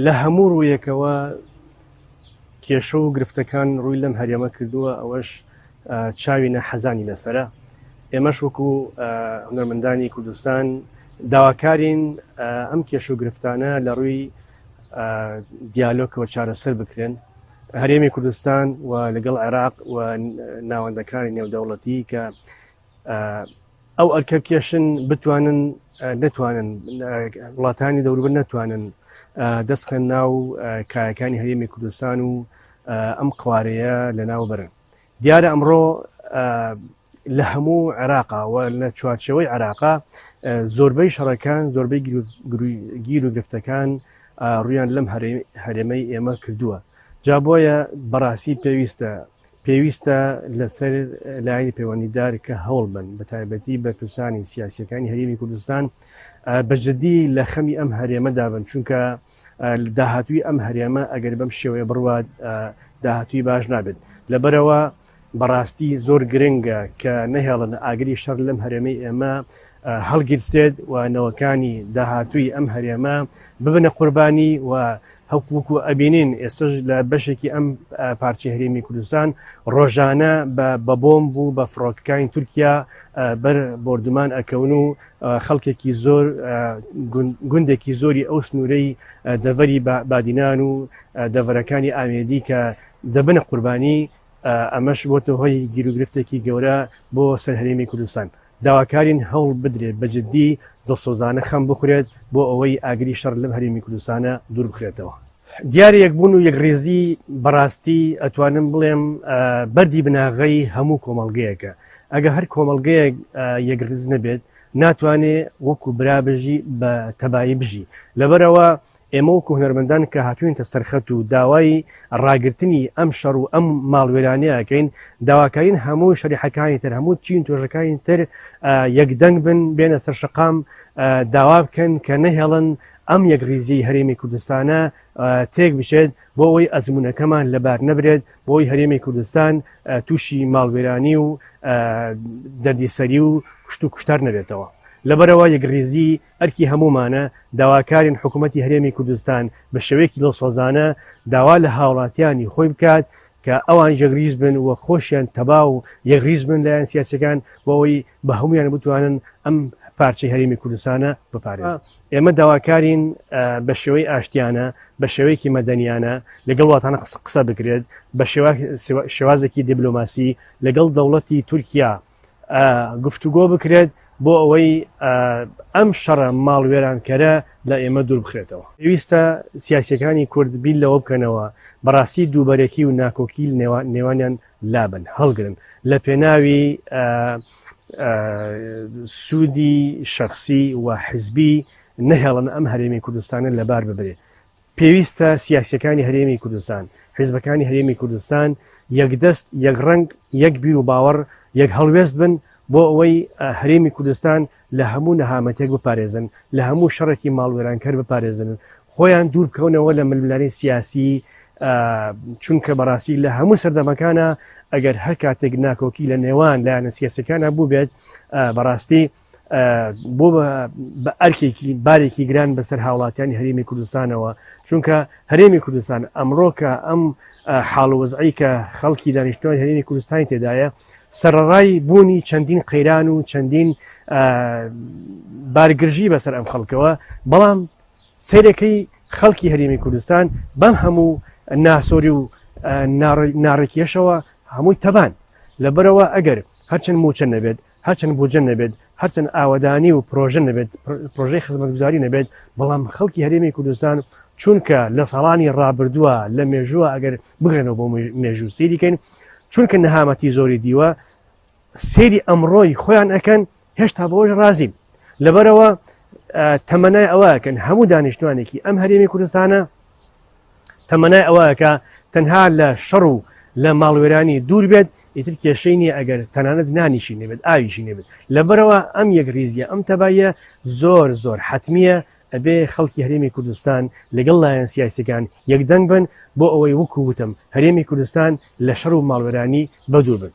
لە هەموو ڕوویەکەوە کێشە و گرفتەکان ڕووی لەم هەرێمە کردووە ئەوەش چاوی نەحەزانی لەسەرە. ئێمەش وەکو هونەرمەندانی کوردستان داواکارین ئەم کێشە و گرفتانە لە ڕووی دیالۆگەوە چارەسەر بکرێن. هەرێمی کوردستان و لەگەڵ عێراق و ناوەندەکانی نێودەوڵەتی کە ئەو ئەرکە کێشن بتوانن نتوانن وڵاتانی دەوروبەر نتوانن دەستخەن ناو کایەکانی هەرێمی کوردستان و ئەم قوارەیە لە ناو بەرن. دیارە ئەمڕۆ لە هەموو عێراقا و لە چوارچەوەی عێراقا زۆربەی شەڕەکان زۆربەی گیر و گرفتەکان ڕویان لەم هەرێمەی ئێمە کردووە. جا بۆیە بەڕاستی پێویستە لەسەر لایەنی پەیوەندیدار کە هەوڵ بن بە تایبەتی بە پرسانی سیاسیەکانی هەرێمی کوردستان بەجددی لە خەمی ئەم هەرێمەدا بن، چونکە داهاتووی ئەم هەرێمە ئەگەر بەم شێوەیە بڕوات داهاتووی باش نابێت. لەبەرەوە بەڕاستی زۆر گرنگە کە نەهێڵن ئاگری شەڕ لەم هەرێمەی ئێمە هەڵگیرسێت و نەوەکانی داهاتووی ئەم هەرێمە ببنە قوربانی و هەوکوکو ئەبینین ئێستش لە بەشێکی ئەم پارچەی هەرێمی کوردستان ڕۆژانە بە بۆمب بوو بە فڕۆکەکانی تورکیا بەر بردومان ئەکەون و خەڵکێکی زۆر گوندێکی زۆری ئەو سنوورەی دەڤەری بادینان و دەڤەرەکانی ئامێدی کە دەبنە قوربانی ئەمەش بۆتە هۆی گیرروگرفتێکی گەورە بۆ سەر هەرێمی کوردستان. داواکارین هەوڵ بدرێت بەجددی دڵسۆزانە خەم بخورێت بۆ ئەوەی ئاگری شەڕ لەم هەرێمی کوردستانە دوور بخرێتەوە. دیارە یەکبوون و یەکڕێزی بەڕاستی ئەتوانم بڵێم بەردی بناغەی هەموو کۆمەڵگەیەکە. ئەگە هەر کۆمەڵگەیەک یەکڕێز نەبێت ناتوانێت وەکو برابژی بە تەبایی بژی. لەبەرەوە ئێمە وەکو هونەرمەندان کە هاتووینتە سەرخەت و داوای ڕاگررتنی ئەم شەڕ و ئەم ماڵوێرانەیەکەین داواکارین هەموو شەریحەکانی تر هەموو چین تۆژەکانی تر یەکدەنگ بن بێنە سەر شەقام داوا بکەن کە نەهێڵن ئەم یەکڕێزی هەرێمی کوردستانە تێک بچێت بۆ ئەوەی ئەزمونونەکەمان لەبار نەبرێت بۆی هەرێمی کوردستان تووشی ماڵوێرانی و دەردیسەری و کوشت و کوشتار نەبێتەوە. لەبەرەوە یەکڕێزی ئەرکی هەمومانە داواکارین حکوومەتی هەرێمی کوردستان بە شێوەیەکی دڵسۆزانە داوا لە هاوڵاتیانی خۆی بکات کە ئەوان یەکڕیز بن و خۆشیان تەبا و یەکڕیز بن لایەن سیاسەکان بۆ ئەوەی بە هەمویان بتوانن ئەم پارچەی هەرێمی کوردستانە بپارێزن. ئێمە داواکارین بە شێوەی ئاشتیانە بە شێوەیەکی مەدەنیانە لەگەڵ وڵاتانە قسە بکرێت بە شێوازێکی دیبلۆماسی لەگەڵ دەوڵەتی تورکیا گفتوگۆ بکرێت بۆ ئەوەی ئەم شەڕە ماڵوێرانکەرە لە ئێمە دوور بخرێتەوە. پێویستە سیاسیەکانی کورد بیل لەوە بکەنەوە بەڕاستی دووبەرێکی و ناکۆکی نێوانیان لابن هەڵگرن لە پێناوی سوودی شخصی و حزبی نەهێڵن ئەم هەرێمی کوردستانە لەبار ببرێت. پێویستە سیاسیەکانی هەرێمی کوردستان حیزبەکانی هەرێمی کوردستان یەکدەست یەک ڕەنگ یەک بیر و باوەڕ یەک هەڵوێست بن بۆ ئەوەی هەرێمی کوردستان لە هەموو نەهامەتێک بپارێزن لە هەموو شەڕێکی ماڵوێرانکەر بپارێزن خۆیان دوور بکەونەوە لە ململانی سیاسی چونکە بەڕاستی لە هەموو سەردەمەکانە ئەگەر هەر کاتێک ناکۆکی لە نێوان لایەنە سیاسەکانە بوو بێت بەڕاستی بۆ بە ئەرکێکی بارێکی گران بەسەر هاوڵاتیانی هەرێمی کوردستانەوە چونکە هەرێمی کوردستان ئەمڕۆکە ئەم حاڵوەزعی کە خەڵکی دانیشتوانی هەرێمی کوردستانی تێدایە سەرڕای بوونی چەندین قەیران و چەندین بارگرژی بەسەر ئەم خەڵکەوە بەڵام سیرەکەی خەڵکی هەرێمی کوردستان بەم هەموو ناسۆری و ناڕێکیەشەوە هەمووی تەبان لەبەرەوە ئەگەر هەرچەند موچە نەبێت هەرچەند بۆجە نەبێت هەرچەند ئاوەدانی و پرۆژە نەبێت پرۆژەی خزمەتگوزاری نەبێت بەڵام خەڵکی هەرێمی کوردستان چونکە لە ساڵانی ڕابردووە لە مێژووە ئەگەر بگرێنەوە بۆ مێژوو سیریکەین چونکە نەهامەتی زۆری دیوە سێری ئەمڕۆی خۆیان ئەەکەن هێشتا بەوەش رازیم لەبەرەوە تەمەنای ئەوەکەن هەموو دانیشتوانێکی ئەم هەرێمی کوردستانە تەمەنای ئەوەکە تەنها لە شەڕ و لە ماڵوێرانی دوور بێت ئیتر کێشەی نیە ئەگەر تەنانەت نانیشی نەبێت ئاویشی نەبێت لەبەرەوە ئەم یەکڕیزیە ئەم تەبایە زۆر حتمیە ئەبێ خەڵکی هەرێمی کوردستان لەگەڵ لایەن سیاسەکان یەکدەنگ بن بۆ ئەوەی وەکو وتم هەرێمی کوردستان لە شەڕ و ماڵوێرانی بەدوور بن.